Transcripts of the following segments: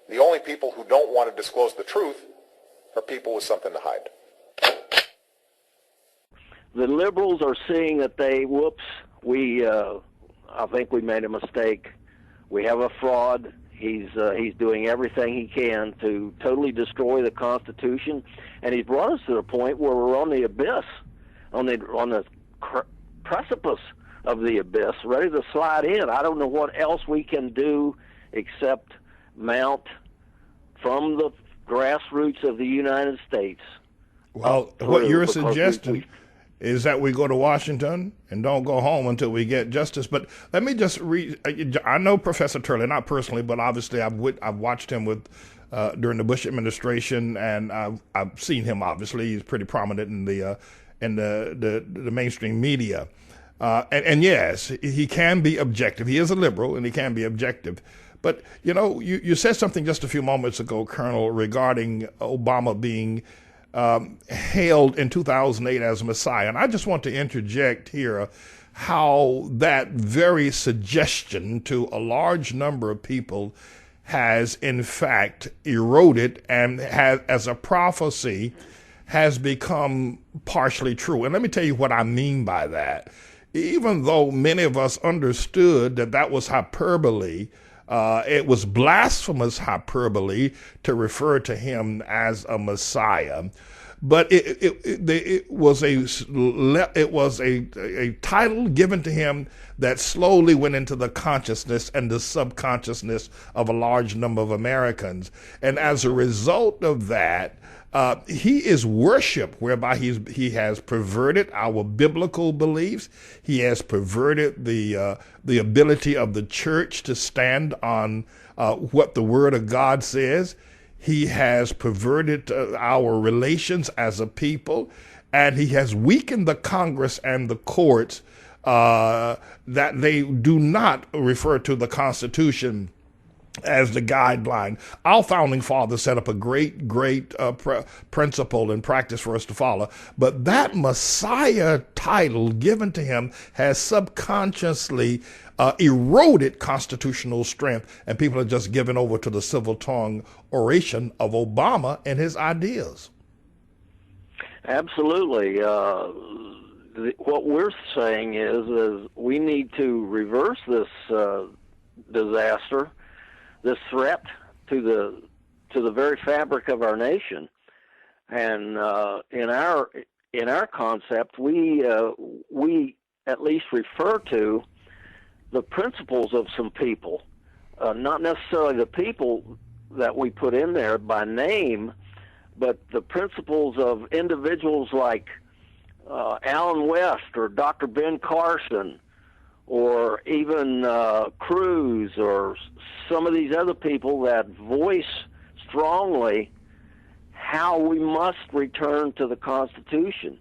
The only people who don't want to disclose the truth are people with something to hide. The liberals are seeing that I think we made a mistake. We have a fraud. He's doing everything he can to totally destroy the Constitution, and he's brought us to the point where we're on the abyss, on the precipice of the abyss, ready to slide in. I don't know what else we can do except mount from the grassroots of the United States. Well, what you're suggesting is that we go to Washington and don't go home until we get justice. But let me just read. I know Professor Turley, not personally, but obviously I've watched him during the Bush administration, and I've seen him. Obviously, he's pretty prominent in the mainstream media. And yes, he can be objective. He is a liberal, and he can be objective. But you said something just a few moments ago, Colonel, regarding Obama being hailed in 2008 as Messiah. And I just want to interject here how that very suggestion to a large number of people has in fact eroded and has, as a prophecy, has become partially true. And let me tell you what I mean by that. Even though many of us understood that was hyperbole, it was blasphemous hyperbole to refer to him as a Messiah, but it was a title given to him that slowly went into the consciousness and the subconsciousness of a large number of Americans, and as a result of that, he is worshiped, whereby he has perverted our biblical beliefs. He has perverted the ability of the church to stand on what the Word of God says. He has perverted our relations as a people, and he has weakened the Congress and the courts that they do not refer to the Constitution as the guideline. Our founding fathers set up a great principle and practice for us to follow. But that Messiah title given to him has subconsciously eroded constitutional strength, and people are just given over to the civil tongue oration of Obama and his ideas. Absolutely. What we're saying is we need to reverse this disaster, this threat to the very fabric of our nation, and in our concept, we at least refer to the principles of some people, not necessarily the people that we put in there by name, but the principles of individuals like Alan West or Dr. Ben Carson, or even Cruz, or some of these other people that voice strongly how we must return to the Constitution.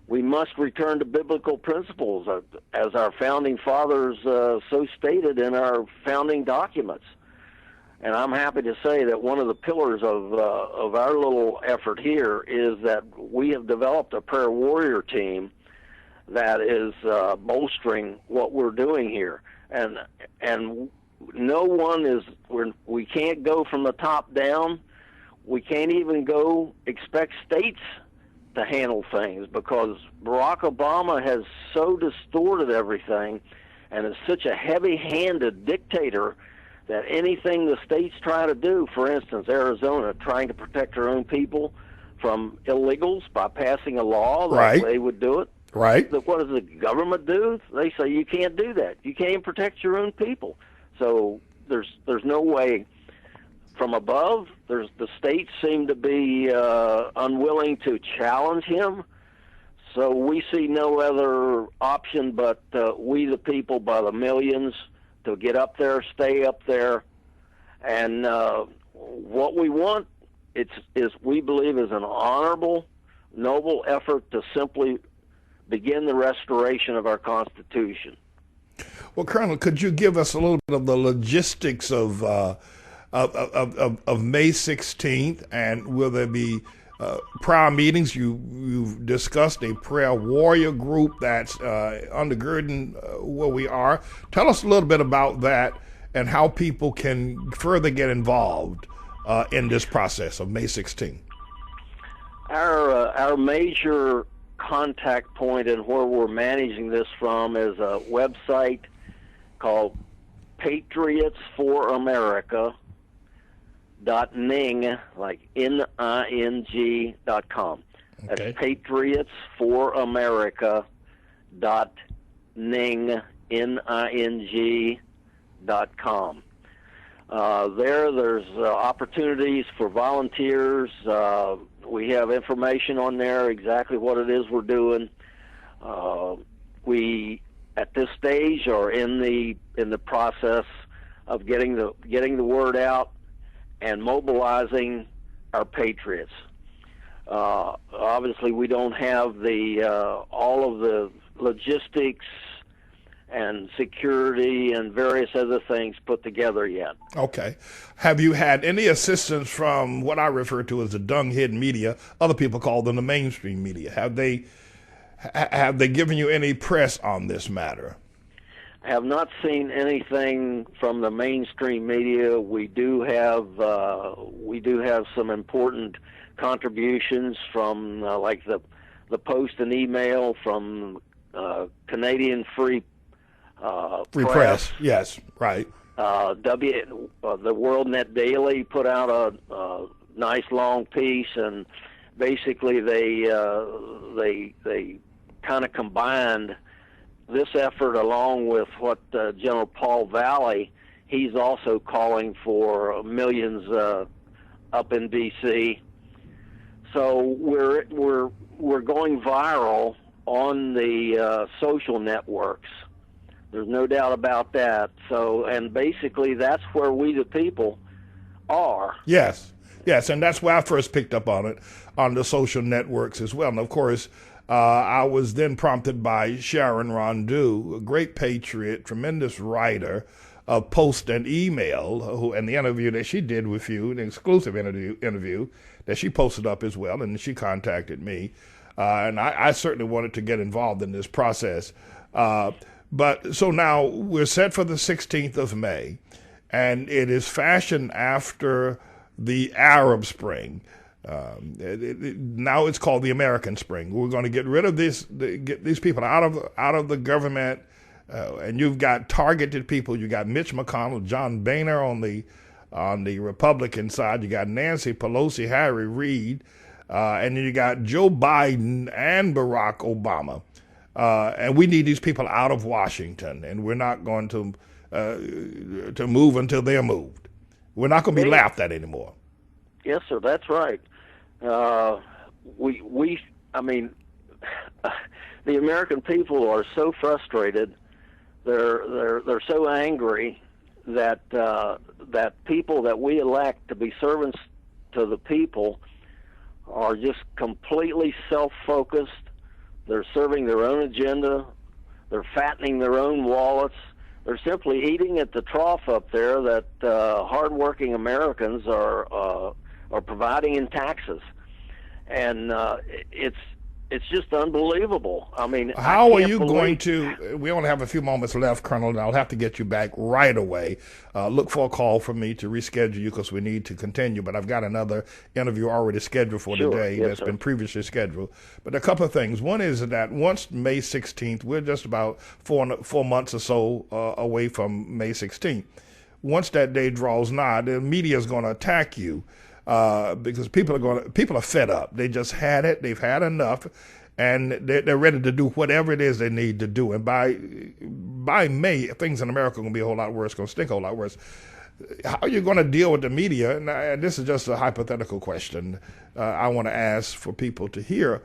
We must return to biblical principles, as our founding fathers so stated in our founding documents. And I'm happy to say that one of the pillars of our little effort here is that we have developed a prayer warrior team that is bolstering what we're doing here, and no one is. We can't go from the top down. We can't even expect states to handle things, because Barack Obama has so distorted everything, and is such a heavy-handed dictator that anything the states try to do, for instance, Arizona trying to protect their own people from illegals by passing a law like they would do it. Right. What does the government do? They say you can't do that. You can't protect your own people. So there's no way from above. The states seem to be unwilling to challenge him. So we see no other option but we the people by the millions to get up there, stay up there, and what we want is we believe is an honorable, noble effort to simply begin the restoration of our Constitution. Well, Colonel, could you give us a little bit of the logistics of May 16th, and will there be prayer meetings? You've discussed a prayer warrior group that's undergirding where we are. Tell us a little bit about that, and how people can further get involved in this process of May 16th? Our major contact point and where we're managing this from is a website called patriotsforamerica.ning, like NING.com. That's Okay. patriotsforamerica.ning, NING.com. There's opportunities for volunteers. We have information on there, exactly what it is we're doing. We, at this stage, are in the process of getting the word out and mobilizing our patriots. Obviously, we don't have all of the logistics and security and various other things put together yet. Okay. Have you had any assistance from what I refer to as the dung-hid media? Other people call them the mainstream media. Have they given you any press on this matter? I have not seen anything from the mainstream media. We do have some important contributions from like the Post and Email, from Canadian Free Press. Yes, right. The World Net Daily put out a nice long piece, and basically they kind of combined this effort along with what General Paul Valley, he's also calling for millions up in D.C. So we're going viral on the social networks. There's no doubt about that. So, and basically that's where we the people are. Yes, and that's where I first picked up on it, on the social networks as well. And of course, I was then prompted by Sharon Rondeau, a great patriot, tremendous writer of Post and Email, and the interview that she did with you, an exclusive interview that she posted up as well, and she contacted me. And I certainly wanted to get involved in this process. But so now we're set for the 16th of May, and it is fashioned after the Arab Spring. Now it's called the American Spring. We're going to get rid of get these people out of the government, and you've got targeted people. You got Mitch McConnell, John Boehner on the Republican side. You got Nancy Pelosi, Harry Reid, and then you got Joe Biden and Barack Obama. And we need these people out of Washington, and we're not going to move until they're moved. We're not going to be laughed at anymore. Yes, sir. That's right. I mean, the American people are so frustrated. They're so angry that people that we elect to be servants to the people are just completely self-focused. They're serving their own agenda. They're fattening their own wallets. They're simply eating at the trough up there that hardworking Americans are providing in taxes, and it's just unbelievable. I mean, how are you going to? We only have a few moments left, Colonel, and I'll have to get you back right away. Look for a call from me to reschedule you because we need to continue. But I've got another interview already scheduled for today that's been previously scheduled. But a couple of things. One is that once May 16th, we're just about 4 months or so away from May 16th. Once that day draws nigh, the media is going to attack you. Because people are fed up. They just had it. They've had enough, and they're ready to do whatever it is they need to do. And by May, things in America are going to be a whole lot worse. Going to stink a whole lot worse. How are you going to deal with the media? And this is just a hypothetical question I want to ask for people to hear,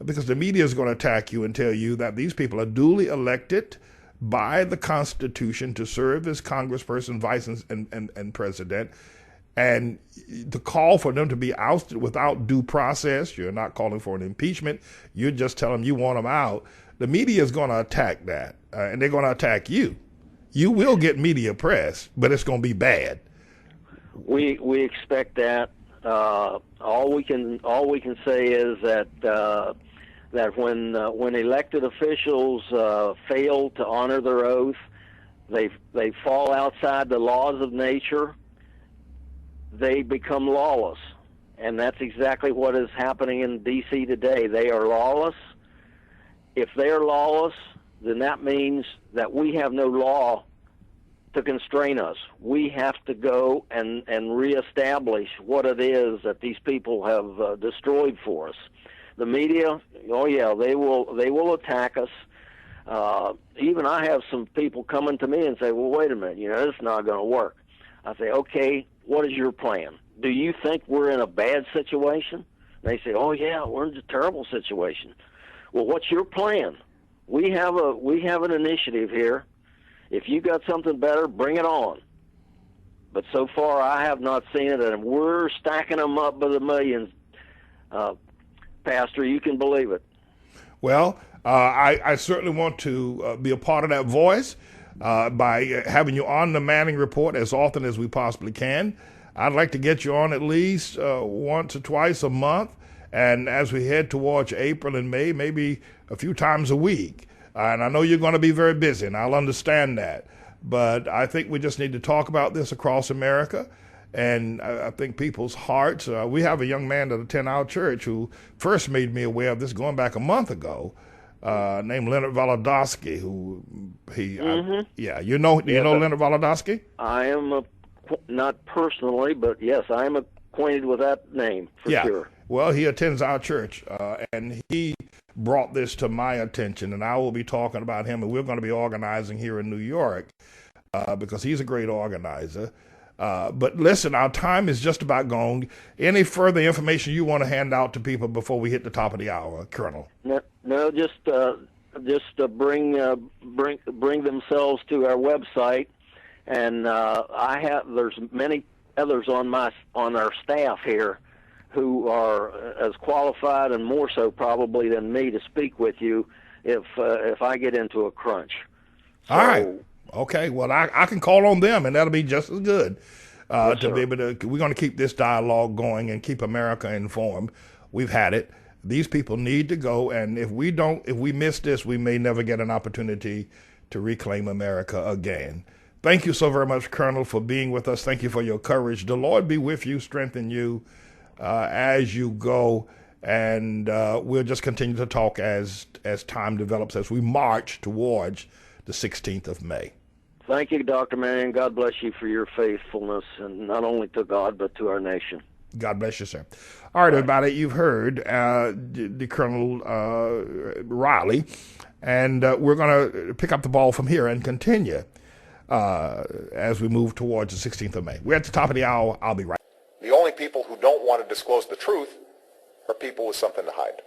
because the media is going to attack you and tell you that these people are duly elected by the Constitution to serve as congressperson, vice, and president. And to call for them to be ousted without due process, you're not calling for an impeachment. You're just telling them you want them out. The media is going to attack that, and they're going to attack you. You will get media press, but it's going to be bad. We expect that. All we can say is that when elected officials fail to honor their oath, They fall outside the laws of nature. They become lawless. And that's exactly what is happening in D.C. today. They are lawless. If they are lawless, then that means that we have no law to constrain us. We have to go and reestablish what it is that these people have destroyed for us. The media, oh yeah, they will attack us. Even I have some people coming to me and say, well, wait a minute, it's not going to work. I say, okay, what is your plan? Do you think we're in a bad situation? They say, oh yeah, we're in a terrible situation. Well, what's your plan? We have an initiative here. If you got something better, bring it on. But so far, I have not seen it, and we're stacking them up by the millions. Pastor, you can believe it. Well, I certainly want to be a part of that voice by having you on the Manning Report as often as we possibly can. I'd like to get you on at least once or twice a month, and as we head towards April and May, maybe a few times a week. And I know you're going to be very busy, and I'll understand that. But I think we just need to talk about this across America. And I think people's hearts, we have a young man that attends our church who first made me aware of this going back a month ago, named Leonard Volodowski, you know Leonard Volodowski? I am, not personally, but yes, I am acquainted with that name for sure. Well, he attends our church, and he brought this to my attention, and I will be talking about him, and we're going to be organizing here in New York because he's a great organizer. But listen, our time is just about gone. Any further information you want to hand out to people before we hit the top of the hour, Colonel? No, just bring themselves to our website, and there's many others on our staff here who are as qualified and more so probably than me to speak with you if I get into a crunch. So, all right. Okay. Well, I can call on them, and that'll be just as good to be able to. We're going to keep this dialogue going and keep America informed. We've had it. These people need to go, and if we miss this, we may never get an opportunity to reclaim America again. Thank you so very much, Colonel, for being with us. Thank you for your courage. The Lord be with you, strengthen you as you go, and we'll just continue to talk as time develops, as we march towards the 16th of May. Thank you, Dr. Manning. God bless you for your faithfulness, and not only to God, but to our nation. God bless you, sir. All right, everybody, you've heard the Colonel Riley, and we're going to pick up the ball from here and continue as we move towards the 16th of May. We're at the top of the hour. I'll be right back. The only people who don't want to disclose the truth are people with something to hide.